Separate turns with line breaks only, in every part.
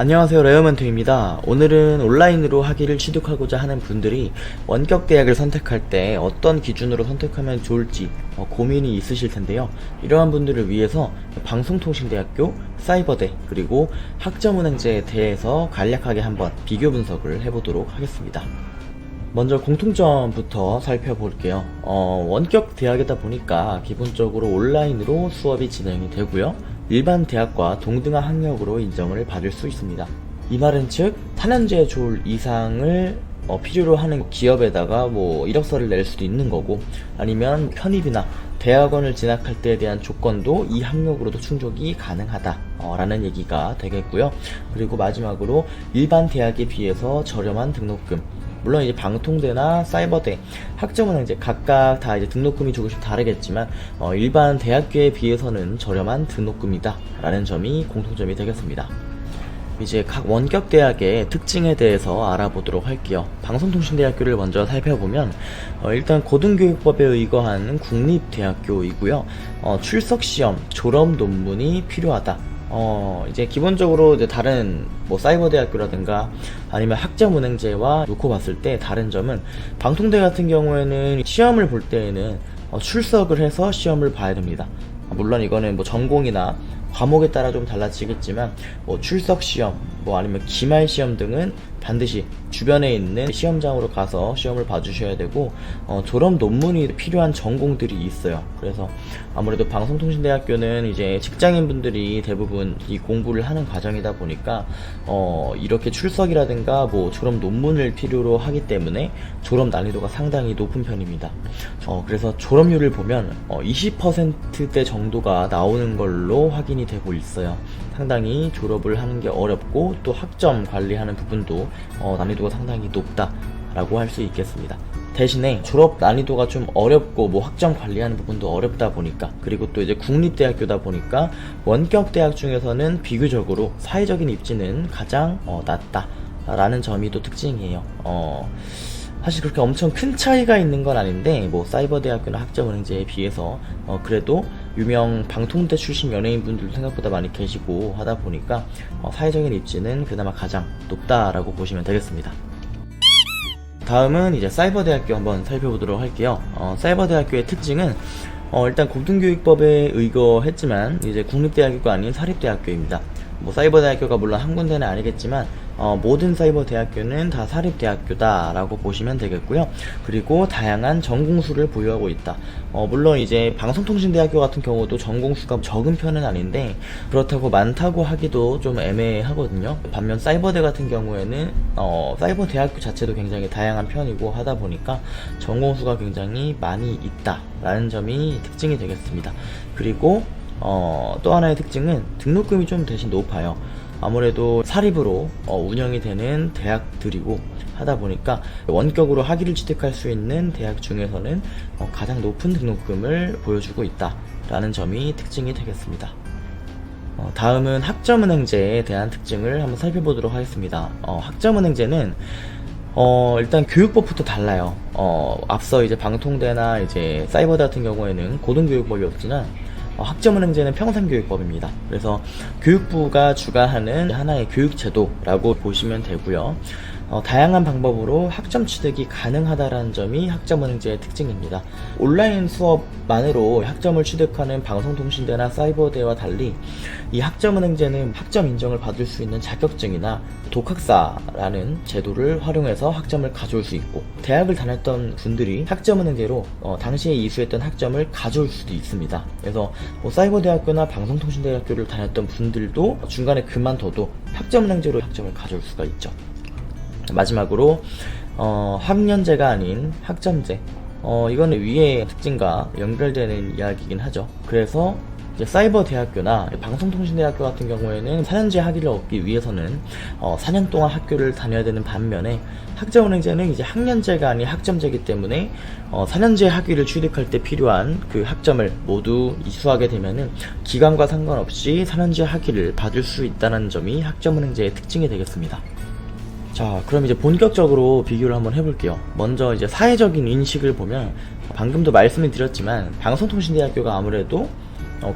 안녕하세요, 레어멘토입니다. 오늘은 온라인으로 학위를 취득하고자 하는 분들이 원격대학을 선택할 때 어떤 기준으로 선택하면 좋을지 고민이 있으실 텐데요. 이러한 분들을 위해서 방송통신대학교, 사이버대, 그리고 학점은행제에 대해서 간략하게 한번 비교 분석을 해보도록 하겠습니다. 먼저 공통점부터 살펴볼게요. 원격 대학이다 보니까 기본적으로 온라인으로 수업이 진행이 되고요. 일반 대학과 동등한 학력으로 인정을 받을 수 있습니다. 이 말은 즉 4년제 졸 이상을 필요로 하는 기업에다가 이력서를 낼 수도 있는 거고, 아니면 편입이나 대학원을 진학할 때에 대한 조건도 이 학력으로도 충족이 가능하다 라는 얘기가 되겠고요. 그리고 마지막으로 일반 대학에 비해서 저렴한 등록금, 물론 이제 방통대나 사이버대, 학점은행제 각각 다 이제 등록금이 조금씩 다르겠지만 일반 대학교에 비해서는 저렴한 등록금이다 라는 점이 공통점이 되겠습니다. 이제 각 원격 대학의 특징에 대해서 알아보도록 할게요. 방송통신대학교를 먼저 살펴보면 일단 고등교육법에 의거한 국립대학교이고요. 출석시험, 졸업 논문이 필요하다. 이제 기본적으로 이제 다른 사이버대학교라든가 아니면 학점은행제와 놓고 봤을 때 다른 점은, 방통대 같은 경우에는 시험을 볼 때에는 출석을 해서 시험을 봐야 됩니다. 물론 이거는 전공이나 과목에 따라 좀 달라지겠지만 출석 시험, 아니면 기말 시험 등은 반드시 주변에 있는 시험장으로 가서 시험을 봐주셔야 되고, 졸업 논문이 필요한 전공들이 있어요. 그래서 아무래도 방송통신대학교는 이제 직장인분들이 대부분 이 공부를 하는 과정이다 보니까 이렇게 출석이라든가 졸업 논문을 필요로 하기 때문에 졸업 난이도가 상당히 높은 편입니다. 그래서 졸업률을 보면 20%대 정도가 나오는 걸로 확인이 되고 있어요. 상당히 졸업을 하는 게 어렵고, 또 학점 관리하는 부분도 난이도가 상당히 높다라고 할 수 있겠습니다. 대신에 졸업 난이도가 좀 어렵고 학점 관리하는 부분도 어렵다 보니까, 그리고 또 이제 국립대학교다 보니까 원격 대학 중에서는 비교적으로 사회적인 입지는 가장 낮다라는 점이 또 특징이에요. 사실 그렇게 엄청 큰 차이가 있는 건 아닌데, 사이버대학교나 학점은행제에 비해서 그래도 유명 방통대 출신 연예인분들도 생각보다 많이 계시고 하다 보니까 사회적인 입지는 그나마 가장 높다라고 보시면 되겠습니다. 다음은 이제 사이버대학교 한번 살펴보도록 할게요. 사이버대학교의 특징은 일단 고등교육법에 의거했지만 이제 국립대학교가 아닌 사립대학교입니다. 사이버대학교가 물론 한 군데는 아니겠지만 모든 사이버대학교는 다 사립대학교다 라고 보시면 되겠고요. 그리고 다양한 전공수를 보유하고 있다. 물론 이제 방송통신대학교 같은 경우도 전공수가 적은 편은 아닌데, 그렇다고 많다고 하기도 좀 애매하거든요. 반면 사이버대 같은 경우에는 사이버대학교 자체도 굉장히 다양한 편이고 하다 보니까 전공수가 굉장히 많이 있다 라는 점이 특징이 되겠습니다. 그리고 또 하나의 특징은 등록금이 좀 대신 높아요. 아무래도 사립으로 운영이 되는 대학들이고 하다 보니까 원격으로 학위를 취득할 수 있는 대학 중에서는 가장 높은 등록금을 보여주고 있다라는 점이 특징이 되겠습니다. 다음은 학점은행제에 대한 특징을 한번 살펴보도록 하겠습니다. 학점은행제는 일단 교육법부터 달라요. 앞서 이제 방통대나 이제 사이버대 같은 경우에는 고등교육법이었지만 학점은행제는 평생교육법입니다. 그래서 교육부가 주관하는 하나의 교육제도라고 보시면 되고요. 다양한 방법으로 학점 취득이 가능하다는 점이 학점은행제의 특징입니다. 온라인 수업만으로 학점을 취득하는 방송통신대나 사이버대와 달리 이 학점은행제는 학점 인정을 받을 수 있는 자격증이나 독학사라는 제도를 활용해서 학점을 가져올 수 있고, 대학을 다녔던 분들이 학점은행제로 당시에 이수했던 학점을 가져올 수도 있습니다. 그래서 사이버대학교나 방송통신대학교를 다녔던 분들도 중간에 그만둬도 학점은행제로 학점을 가져올 수가 있죠. 마지막으로 학년제가 아닌 학점제, 이거는 위의 특징과 연결되는 이야기이긴 하죠. 그래서 이제 사이버대학교나 방송통신대학교 같은 경우에는 4년제 학위를 얻기 위해서는 4년 동안 학교를 다녀야 되는 반면에, 학점은행제는 이제 학년제가 아닌 학점제이기 때문에 4년제 학위를 취득할 때 필요한 그 학점을 모두 이수하게 되면은 기간과 상관없이 4년제 학위를 받을 수 있다는 점이 학점은행제의 특징이 되겠습니다. 자, 그럼 이제 본격적으로 비교를 한번 해볼게요. 먼저 이제 사회적인 인식을 보면, 방금도 말씀을 드렸지만 방송통신대학교가 아무래도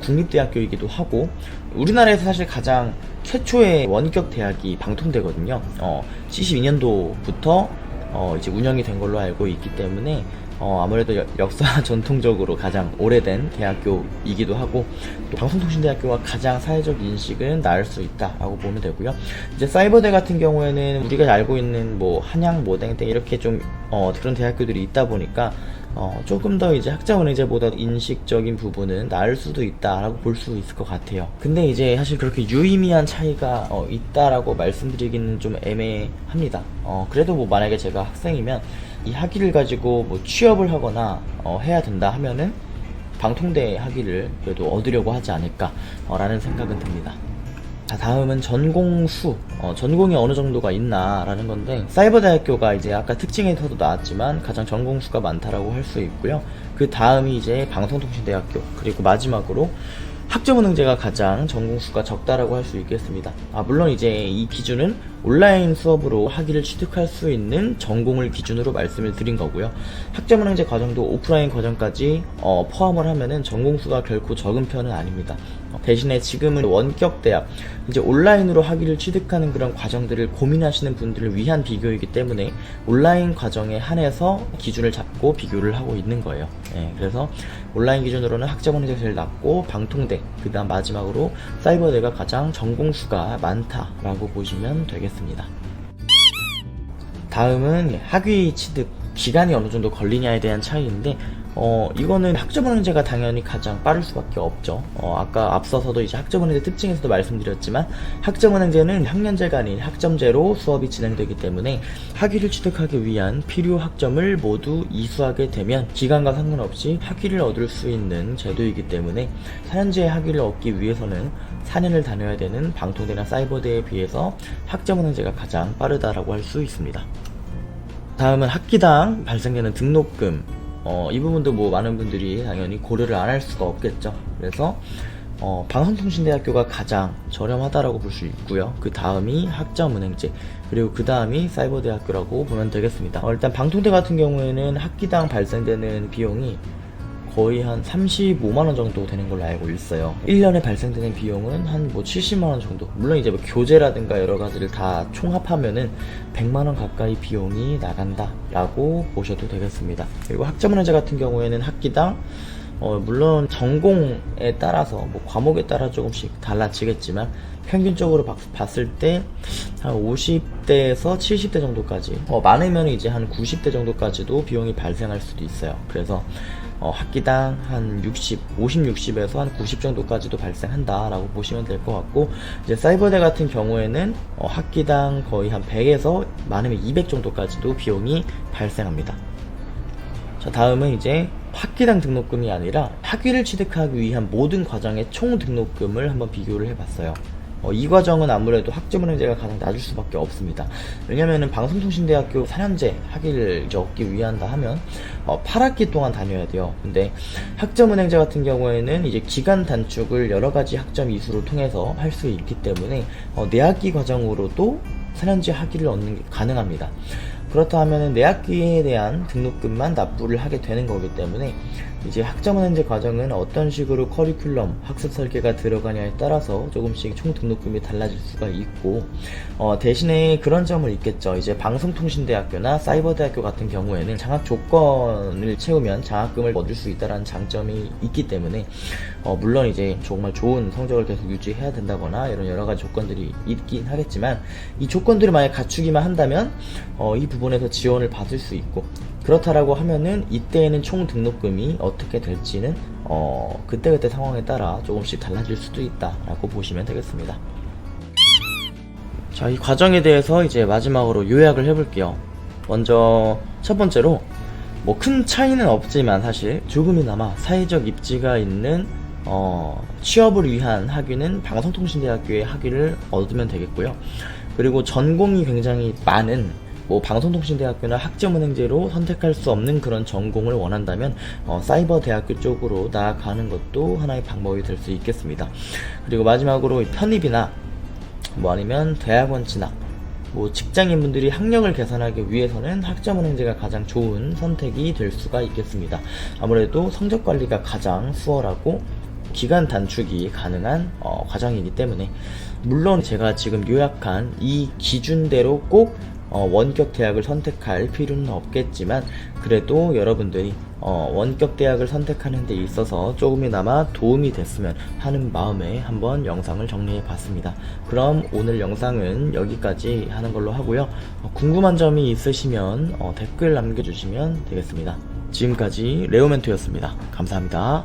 국립대학교이기도 하고, 우리나라에서 사실 가장 최초의 원격 대학이 방통대거든요. 72년도부터 이제 운영이 된 걸로 알고 있기 때문에 아무래도 역사 전통적으로 가장 오래된 대학교이기도 하고, 또 방송통신대학교가 가장 사회적 인식은 나을 수 있다라고 보면 되고요. 이제 사이버대 같은 경우에는 우리가 알고 있는 뭐 한양, 모댕대 이렇게 좀 그런 대학교들이 있다 보니까 조금 더 이제 학자은행제보다 인식적인 부분은 나을 수도 있다라고 볼 수 있을 것 같아요. 근데 이제 사실 그렇게 유의미한 차이가 있다라고 말씀드리기는 좀 애매합니다. 그래도 뭐 만약에 제가 학생이면 이 학위를 가지고 뭐 취업을 하거나 해야 된다 하면은 방통대 학위를 그래도 얻으려고 하지 않을까 라는 생각은 듭니다. 자, 다음은 전공수, 전공이 어느 정도가 있나 라는 건데, 사이버대학교가 이제 아까 특징에서도 나왔지만 가장 전공수가 많다라고 할 수 있고요. 그 다음이 이제 방송통신대학교, 그리고 마지막으로 학점은행제가 가장 전공수가 적다라고 할 수 있겠습니다. 물론 이제 이 기준은 온라인 수업으로 학위를 취득할 수 있는 전공을 기준으로 말씀을 드린 거고요. 학점은행제 과정도 오프라인 과정까지 포함을 하면은 전공수가 결코 적은 편은 아닙니다. 대신에 지금은 원격 대학, 이제 온라인으로 학위를 취득하는 그런 과정들을 고민하시는 분들을 위한 비교이기 때문에 온라인 과정에 한해서 기준을 잡고 비교를 하고 있는 거예요. 그래서 온라인 기준으로는 학점은행제가 제일 낮고, 방통대, 그 다음 마지막으로 사이버대가 가장 전공수가 많다라고 보시면 되겠습니다. 다음은 학위 취득 기간이 어느 정도 걸리냐에 대한 차이인데, 이거는 학점은행제가 당연히 가장 빠를 수밖에 없죠. 아까 앞서서도 이제 학점은행제 특징에서도 말씀드렸지만, 학점은행제는 학년제가 아닌 학점제로 수업이 진행되기 때문에 학위를 취득하기 위한 필요 학점을 모두 이수하게 되면 기간과 상관없이 학위를 얻을 수 있는 제도이기 때문에 4년제의 학위를 얻기 위해서는 4년을 다녀야 되는 방통대나 사이버대에 비해서 학점은행제가 가장 빠르다라고 할 수 있습니다. 다음은 학기당 발생되는 등록금, 이 부분도 뭐 많은 분들이 당연히 고려를 안 할 수가 없겠죠. 그래서 방송통신대학교가 가장 저렴하다라고 볼 수 있고요. 그 다음이 학점은행제, 그리고 그 다음이 사이버대학교라고 보면 되겠습니다. 일단 방통대 같은 경우에는 학기당 발생되는 비용이 거의 한 35만원 정도 되는 걸로 알고 있어요. 1년에 발생되는 비용은 한 뭐 70만원 정도. 물론 이제 뭐 교재라든가 여러 가지를 다 총합하면은 100만원 가까이 비용이 나간다 라고 보셔도 되겠습니다. 그리고 학점은행제 같은 경우에는 학기당 물론 전공에 따라서 뭐 과목에 따라 조금씩 달라지겠지만 평균적으로 봤을 때 한 50대에서 70대 정도까지, 많으면 이제 한 90대 정도까지도 비용이 발생할 수도 있어요. 그래서 학기당 한 60, 60에서 한 90 정도까지도 발생한다라고 보시면 될 것 같고, 이제 사이버대 같은 경우에는 학기당 거의 한 100에서 많으면 200 정도까지도 비용이 발생합니다. 자, 다음은 이제 학기당 등록금이 아니라 학위를 취득하기 위한 모든 과정의 총 등록금을 한번 비교를 해봤어요. 이 과정은 아무래도 학점은행제가 가장 낮을 수밖에 없습니다. 왜냐면은 방송통신대학교 4년제 학위를 이제 얻기 위한다 하면 8학기 동안 다녀야 돼요. 근데 학점은행제 같은 경우에는 이제 기간 단축을 여러 가지 학점 이수를 통해서 할 수 있기 때문에 4학기 과정으로도 4년제 학위를 얻는 게 가능합니다. 그렇다 하면은 내학기에 대한 등록금만 납부를 하게 되는 거기 때문에 이제 학점은행제 과정은 어떤 식으로 커리큘럼, 학습 설계가 들어가냐에 따라서 조금씩 총 등록금이 달라질 수가 있고, 대신에 그런 점은 있겠죠. 이제 방송통신대학교나 사이버대학교 같은 경우에는 장학 조건을 채우면 장학금을 얻을 수 있다는 장점이 있기 때문에 물론 이제 정말 좋은 성적을 계속 유지해야 된다거나 이런 여러 가지 조건들이 있긴 하겠지만, 이 조건들을 만약 갖추기만 한다면 이 부분에서 지원을 받을 수 있고, 그렇다라고 하면은 이때에는 총 등록금이 어떻게 될지는 그때그때 상황에 따라 조금씩 달라질 수도 있다라고 보시면 되겠습니다. 자, 이 과정에 대해서 이제 마지막으로 요약을 해볼게요. 먼저 첫 번째로 뭐 큰 차이는 없지만 사실 조금이나마 사회적 입지가 있는 취업을 위한 학위는 방송통신대학교의 학위를 얻으면 되겠고요. 그리고 전공이 굉장히 많은 뭐 방송통신대학교나 학점은행제로 선택할 수 없는 그런 전공을 원한다면 사이버대학교 쪽으로 나아가는 것도 하나의 방법이 될 수 있겠습니다. 그리고 마지막으로 편입이나 뭐 아니면 대학원 진학, 뭐 직장인분들이 학력을 개선하기 위해서는 학점은행제가 가장 좋은 선택이 될 수가 있겠습니다. 아무래도 성적관리가 가장 수월하고 기간 단축이 가능한 과정이기 때문에, 물론 제가 지금 요약한 이 기준대로 꼭 원격 대학을 선택할 필요는 없겠지만, 그래도 여러분들이 원격 대학을 선택하는 데 있어서 조금이나마 도움이 됐으면 하는 마음에 한번 영상을 정리해 봤습니다. 그럼 오늘 영상은 여기까지 하는 걸로 하고요. 궁금한 점이 있으시면 댓글 남겨주시면 되겠습니다. 지금까지 레오멘토였습니다. 감사합니다.